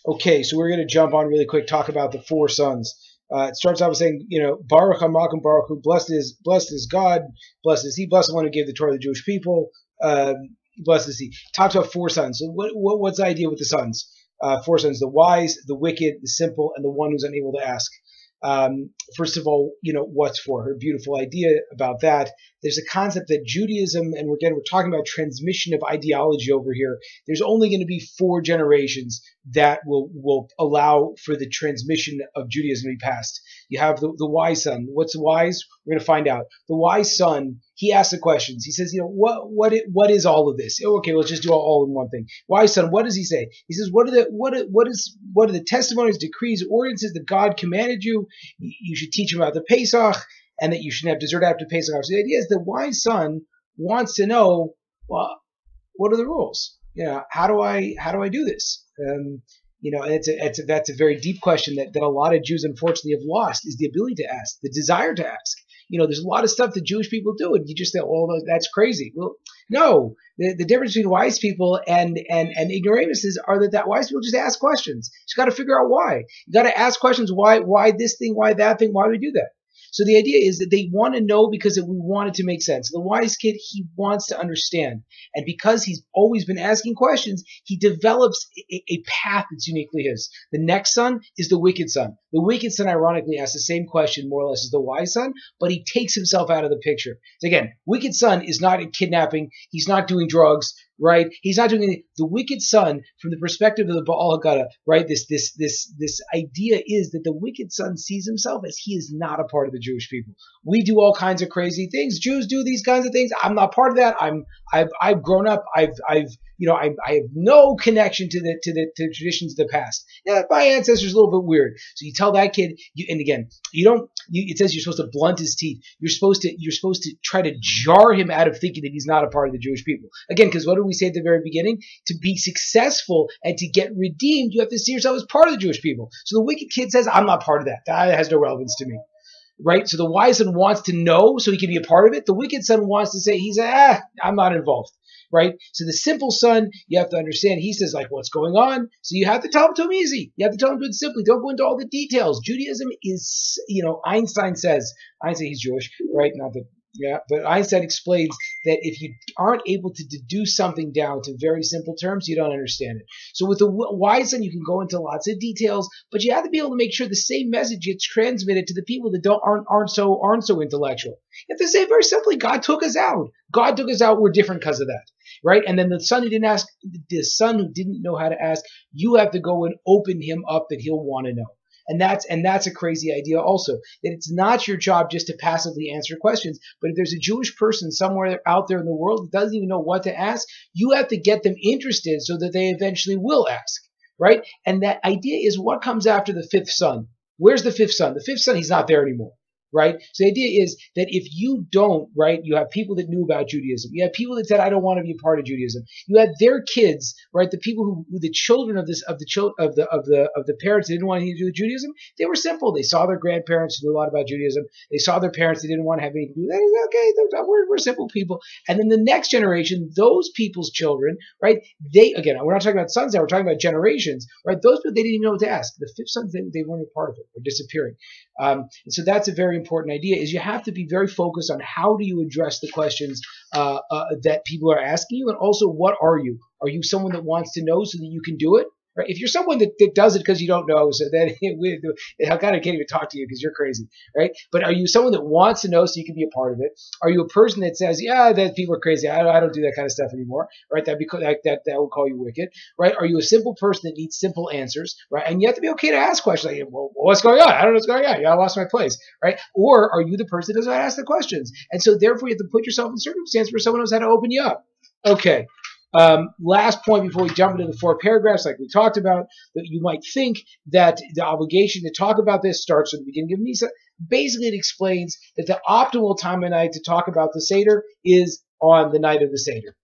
Okay, so we're going to jump on really quick, talk about the four sons. It starts off with saying, Baruch HaMakom Baruch Hu, blessed is God, blessed is He, blessed the one who gave the Torah to the Jewish people, blessed is He. Talks about four sons. So what's the idea with the sons? Four sons: the wise, the wicked, the simple, and the one who's unable to ask. First of all, what's for her? Beautiful idea about that. There's a concept that Judaism, and we're talking about transmission of ideology over here. There's only going to be four generations that will allow for the transmission of Judaism to be passed. You have the wise son. What's wise? We're going to find out. The wise son, he asks the questions. He says, what is all of this? Okay, let's just do all in one thing. Wise son, what does he say? He says, what are the testimonies, decrees, ordinances that God commanded you? You should teach him about the Pesach, and that you shouldn't have dessert after Pesach. So the idea is the wise son wants to know, well, what are the rules? How do I do this? And that's a very deep question that a lot of Jews unfortunately have lost, is the ability to ask, the desire to ask. There's a lot of stuff that Jewish people do, and you just say, oh, that's crazy. Well, no, the difference between wise people and ignoramuses are that wise people just ask questions. You just got to figure out why. You got to ask questions. Why this thing? Why that thing? Why do we do that? So the idea is that they want to know because we want it to make sense. The wise kid, he wants to understand. And because he's always been asking questions, he develops a path that's uniquely his. The next son is the wicked son. The wicked son, ironically, asks the same question more or less as the wise son, but he takes himself out of the picture. So again, wicked son is not kidnapping. He's not doing drugs, right? He's not doing anything. The wicked son, from the perspective of the Baal Haggada, right? This idea is that the wicked son sees himself as he is not a part of the Jewish people. We do all kinds of crazy things. Jews do these kinds of things. I'm not part of that. I've grown up. I have no connection to the traditions of the past. Yeah, my ancestors are a little bit weird. So you tell that kid, it says you're supposed to blunt his teeth. You're supposed to try to jar him out of thinking that he's not a part of the Jewish people. Again, because what did we say at the very beginning? To be successful and to get redeemed, you have to see yourself as part of the Jewish people. So the wicked kid says, I'm not part of that. That has no relevance to me. Right? So the wise son wants to know so he can be a part of it. The wicked son wants to say, I'm not involved. Right? So the simple son, you have to understand, he says, what's going on? So you have to tell him to him easy. You have to tell him to it simply. Don't go into all the details. Judaism is, Einstein, he's Jewish, right? But Einstein explains that if you aren't able to deduce something down to very simple terms, you don't understand it. So with the wise son, you can go into lots of details, but you have to be able to make sure the same message gets transmitted to the people that aren't so intellectual. You have to say very simply, God took us out. God took us out. We're different because of that. Right? And then the son who didn't know how to ask, you have to go and open him up that he'll want to know. And that's a crazy idea also, that it's not your job just to passively answer questions, but if there's a Jewish person somewhere out there in the world that doesn't even know what to ask, you have to get them interested so that they eventually will ask, right? And that idea is what comes after the fifth son. Where's the fifth son? The fifth son, he's not there anymore. Right? So the idea is that if you don't, right, you have people that knew about Judaism. You have people that said, I don't want to be a part of Judaism. You had their kids, right, the people who the children of the parents that didn't want anything to do with Judaism, they were simple. They saw their grandparents who knew a lot about Judaism. They saw their parents that didn't want to have anything to do with that. Okay, we're simple people. And then the next generation, those people's children, right, we're not talking about sons now, we're talking about generations, right? Those people, they didn't even know what to ask. The fifth sons, they weren't a part of it. They're disappearing. And so that's a very important idea, is you have to be very focused on how do you address the questions that people are asking you, and also what are you? Are you someone that wants to know so that you can do it? Right? If you're someone that does it because you don't know, so then I kind of can't even talk to you because you're crazy, right? But are you someone that wants to know so you can be a part of it? Are you a person that says, yeah, that people are crazy, I don't do that kind of stuff anymore, right? That will call you wicked, right? Are you a simple person that needs simple answers, right? And you have to be okay to ask questions like, well, what's going on? I don't know what's going on. Yeah, I lost my place, right? Or are you the person that doesn't ask the questions? And so therefore you have to put yourself in circumstance where someone knows how to open you up. Okay. Last point before we jump into the four paragraphs, like we talked about, that you might think that the obligation to talk about this starts at the beginning of Nisa. Basically, it explains that the optimal time of night to talk about the Seder is on the night of the Seder.